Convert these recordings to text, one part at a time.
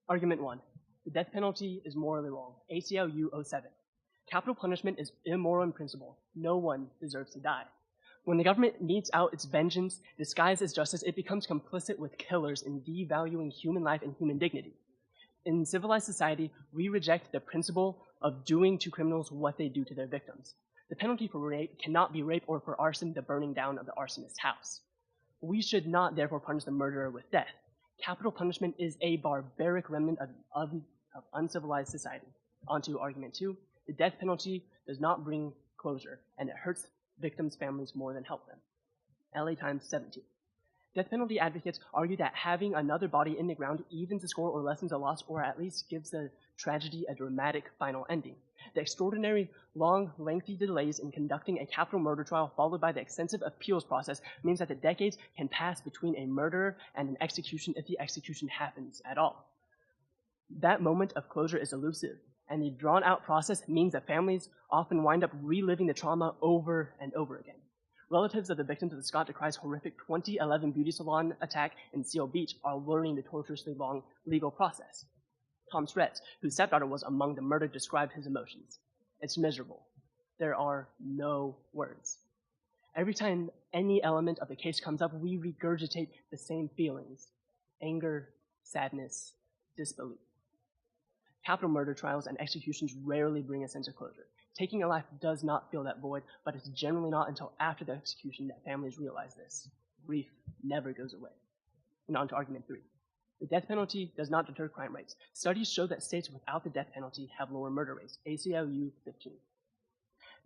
Argument 1. The death penalty is morally wrong. ACLU 07. Capital punishment is immoral in principle. No one deserves to die. When the government metes out its vengeance disguised as justice, it becomes complicit with killers in devaluing human life and human dignity. In civilized society, we reject the principle of doing to criminals what they do to their victims. The penalty for rape cannot be rape, or for arson, the burning down of the arsonist's house. We should not therefore punish the murderer with death. Capital punishment is a barbaric remnant of uncivilized society. On to argument 2. The death penalty does not bring closure, and it hurts victims' families more than help them. LA Times 17. Death penalty advocates argue that having another body in the ground evens the score or lessens the loss, or at least gives the tragedy a dramatic final ending. The extraordinary, long, lengthy delays in conducting a capital murder trial, followed by the extensive appeals process, means that the decades can pass between a murder and an execution if the execution happens at all. That moment of closure is elusive, and the drawn-out process means that families often wind up reliving the trauma over and over again. Relatives of the victims of the Scott DeCry's horrific 2011 beauty salon attack in Seal Beach are learning the torturously long legal process. Tom Stretz, whose stepdaughter was among the murdered, described his emotions. It's miserable. There are no words. Every time any element of the case comes up, we regurgitate the same feelings: anger, sadness, disbelief. Capital murder trials and executions rarely bring a sense of closure. Taking a life does not fill that void, but it's generally not until after the execution that families realize this. Grief never goes away. And on to argument 3. The death penalty does not deter crime rates. Studies show that states without the death penalty have lower murder rates. ACLU 15.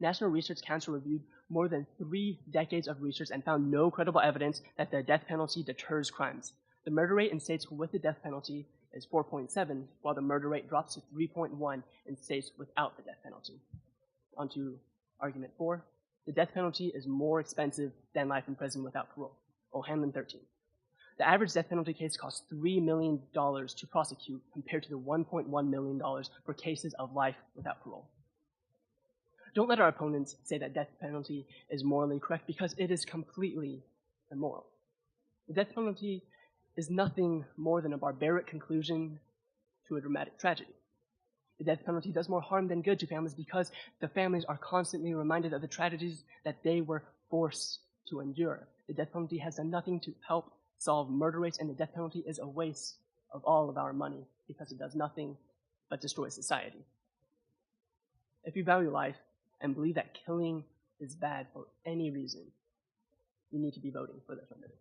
National Research Council reviewed more than 3 decades of research and found no credible evidence that the death penalty deters crimes. The murder rate in states with the death penalty is 4.7, while the murder rate drops to 3.1 in states without the death penalty. On to argument 4. The death penalty is more expensive than life in prison without parole. O'Hanlon 13. The average death penalty case costs $3 million to prosecute, compared to the $1.1 million for cases of life without parole. Don't let our opponents say that death penalty is morally correct, because it is completely immoral. The death penalty is nothing more than a barbaric conclusion to a dramatic tragedy. The death penalty does more harm than good to families, because the families are constantly reminded of the tragedies that they were forced to endure. The death penalty has done nothing to help solve murder rates, and the death penalty is a waste of all of our money, because it does nothing but destroy society. If you value life and believe that killing is bad for any reason, you need to be voting for the affirmative.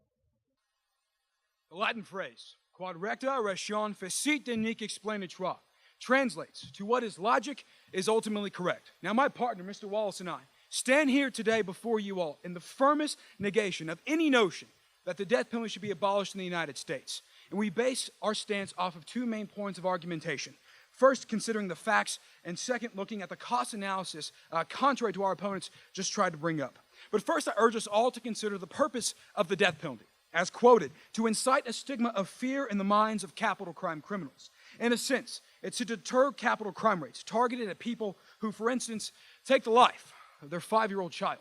The Latin phrase, quod recta ration fecit nec explanatura, translates to what is logic is ultimately correct. Now, my partner, Mr. Wallace, and I stand here today before you all in the firmest negation of any notion that the death penalty should be abolished in the United States. And we base our stance off of 2 main points of argumentation. First, considering the facts, and second, looking at the cost analysis contrary to our opponents just tried to bring up. But first, I urge us all to consider the purpose of the death penalty, as quoted, to incite a stigma of fear in the minds of capital crime criminals. In a sense, it's to deter capital crime rates targeted at people who, for instance, take the life of their 5-year-old child,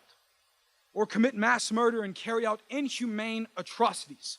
or commit mass murder and carry out inhumane atrocities.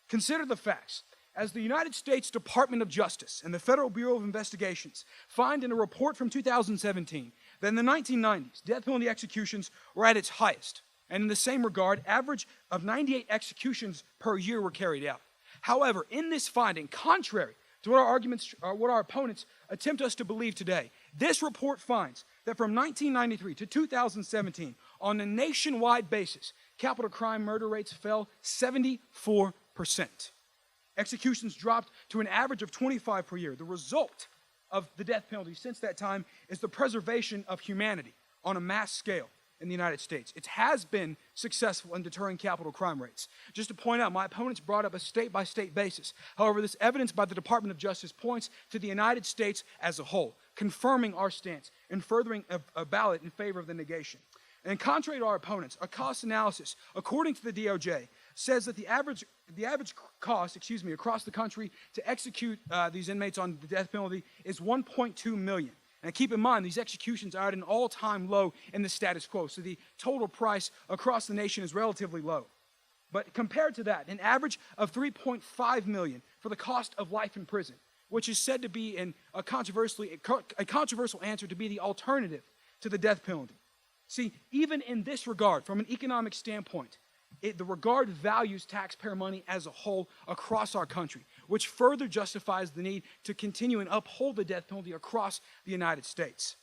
Consider the facts. As the United States Department of Justice and the Federal Bureau of Investigations find in a report from 2017 that in the 1990s, death penalty executions were at its highest. And in the same regard, average of 98 executions per year were carried out. However, in this finding, contrary to what our opponents attempt us to believe today, this report finds that from 1993 to 2017, on a nationwide basis, capital crime murder rates fell 74%. Executions dropped to an average of 25 per year. The result of the death penalty since that time is the preservation of humanity on a mass scale in the United States. It has been successful in deterring capital crime rates. Just to point out, my opponents brought up a state-by-state basis. However, this evidence by the Department of Justice points to the United States as a whole, confirming our stance and furthering a ballot in favor of the negation. And contrary to our opponents, a cost analysis, according to the DOJ, says that the average cost, across the country to execute these inmates on the death penalty is $1.2 million. And keep in mind, these executions are at an all-time low in the status quo, so the total price across the nation is relatively low. But compared to that, an average of $3.5 million for the cost of life in prison. which is said to be a controversial answer to be the alternative to the death penalty. See, even in this regard, from an economic standpoint, the regard values taxpayer money as a whole across our country, which further justifies the need to continue and uphold the death penalty across the United States.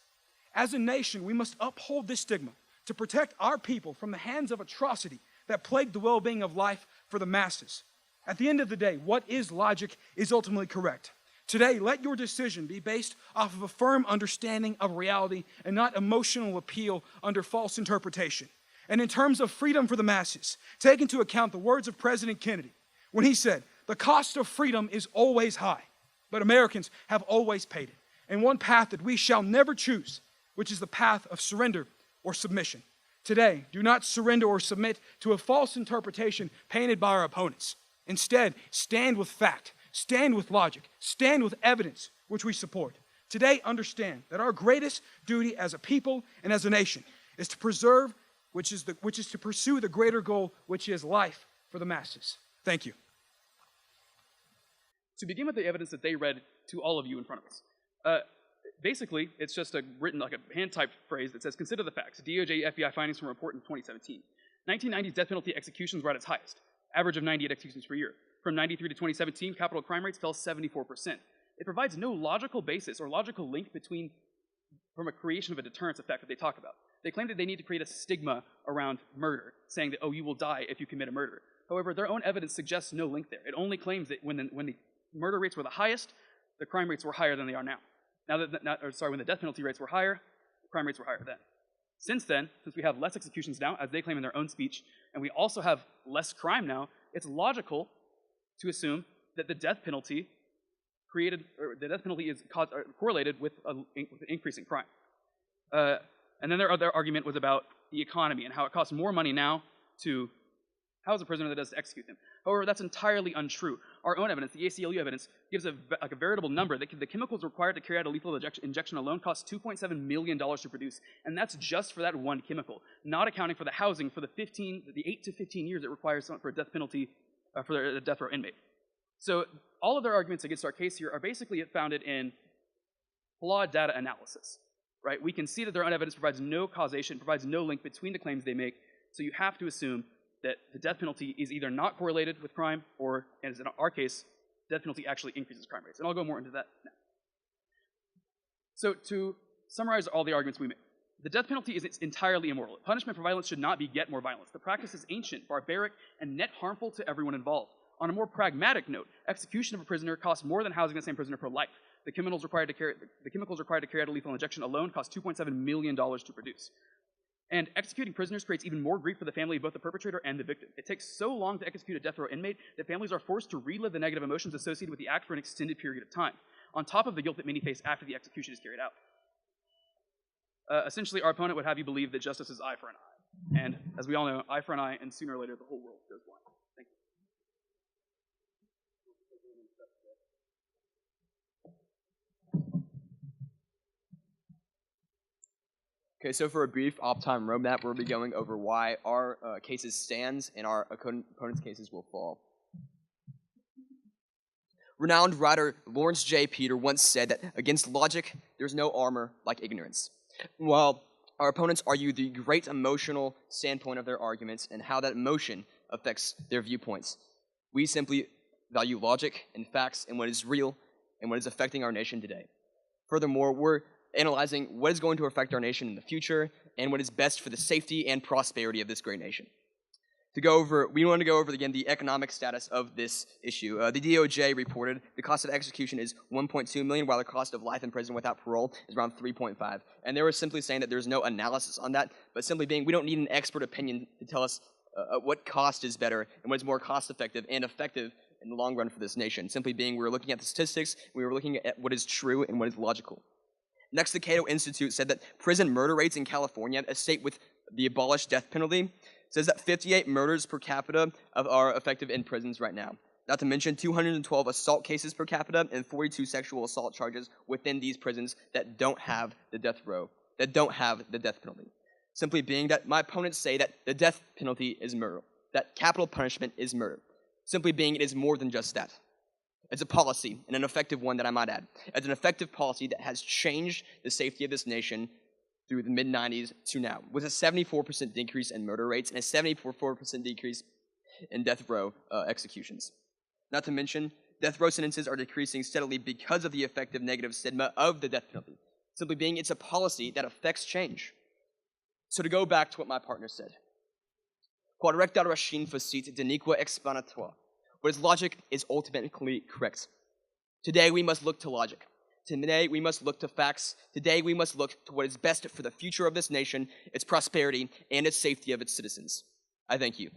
As a nation, we must uphold this stigma to protect our people from the hands of atrocity that plague the well-being of life for the masses. At the end of the day, what is logic is ultimately correct. Today, let your decision be based off of a firm understanding of reality and not emotional appeal under false interpretation. And in terms of freedom for the masses, take into account the words of President Kennedy when he said, "The cost of freedom is always high, but Americans have always paid it. And one path that we shall never choose, which is the path of surrender or submission." Today, do not surrender or submit to a false interpretation painted by our opponents. Instead, stand with fact, stand with logic, stand with evidence, which we support. Today, understand that our greatest duty as a people and as a nation is to preserve, which is to pursue the greater goal, which is life for the masses. Thank you. To begin with the evidence that they read to all of you in front of us. Basically, it's just written like a hand-typed phrase that says, "Consider the facts. DOJ FBI findings from a report in 2017. 1990's death penalty executions were at its highest, average of 98 executions per year. From 93 to 2017, capital crime rates fell 74%. It provides no logical basis or logical link from a creation of a deterrence effect that they talk about. They claim that they need to create a stigma around murder, saying that, oh, you will die if you commit a murder. However, their own evidence suggests no link there. It only claims that when the murder rates were the highest, the crime rates were higher than they are now. When the death penalty rates were higher, the crime rates were higher then. Since then, since we have less executions now, as they claim in their own speech, and we also have less crime now, it's logical to assume that the death penalty is correlated with an increase in crime. And then their other argument was about the economy and how it costs more money now to house a prisoner than it does to execute them. However, that's entirely untrue. Our own evidence, the ACLU evidence, gives a veritable number. The chemicals required to carry out a lethal injection alone cost $2.7 million to produce, and that's just for that one chemical, not accounting for the housing for the 8 to 15 years it requires for a death penalty for a death row inmate. So all of their arguments against our case here are basically founded in flawed data analysis. Right? We can see that their own evidence provides no causation, provides no link between the claims they make, so you have to assume that the death penalty is either not correlated with crime, or, as in our case, death penalty actually increases crime rates. And I'll go more into that now. So to summarize all the arguments we make, the death penalty is entirely immoral. Punishment for violence should not beget more violence. The practice is ancient, barbaric, and net harmful to everyone involved. On a more pragmatic note, execution of a prisoner costs more than housing the same prisoner for life. The chemicals required to carry out a lethal injection alone cost $2.7 million to produce. And executing prisoners creates even more grief for the family of both the perpetrator and the victim. It takes so long to execute a death row inmate that families are forced to relive the negative emotions associated with the act for an extended period of time, on top of the guilt that many face after the execution is carried out. Essentially, our opponent would have you believe that justice is eye for an eye. And as we all know, eye for an eye, and sooner or later the whole world goes blind. Thank you. Okay, so for a brief op-time roadmap, we'll be going over why our cases stands and our opponent's cases will fall. Renowned writer Lawrence J. Peter once said that against logic, there's no armor like ignorance. While our opponents argue the great emotional standpoint of their arguments and how that emotion affects their viewpoints, we simply value logic and facts and what is real and what is affecting our nation today. Furthermore, we're analyzing what is going to affect our nation in the future and what is best for the safety and prosperity of this great nation. We want to go over again the economic status of this issue. The DOJ reported the cost of execution is $1.2 million, while the cost of life in prison without parole is around $3.5. And they were simply saying that there's no analysis on that, but simply being we don't need an expert opinion to tell us what cost is better and what is more cost-effective and effective in the long run for this nation. Simply being we're looking at the statistics, we were looking at what is true and what is logical. Next, the Cato Institute said that prison murder rates in California, a state with the abolished death penalty, says that 58 murders per capita are effective in prisons right now. Not to mention 212 assault cases per capita and 42 sexual assault charges within these prisons that don't have the death row, that don't have the death penalty. Simply being that my opponents say that the death penalty is murder, that capital punishment is murder. Simply being it is more than just that. It's a policy, and an effective one that I might add. It's an effective policy that has changed the safety of this nation through the mid-90s to now, with a 74% decrease in murder rates and a 74% decrease in death row executions. Not to mention, death row sentences are decreasing steadily because of the effective negative stigma of the death penalty. Simply being, it's a policy that affects change. So to go back to what my partner said, quod recta rachin facit deniqua explanator. What is logic is ultimately correct. Today we must look to logic. Today we must look to facts. Today we must look to what is best for the future of this nation, its prosperity, and its safety of its citizens. I thank you.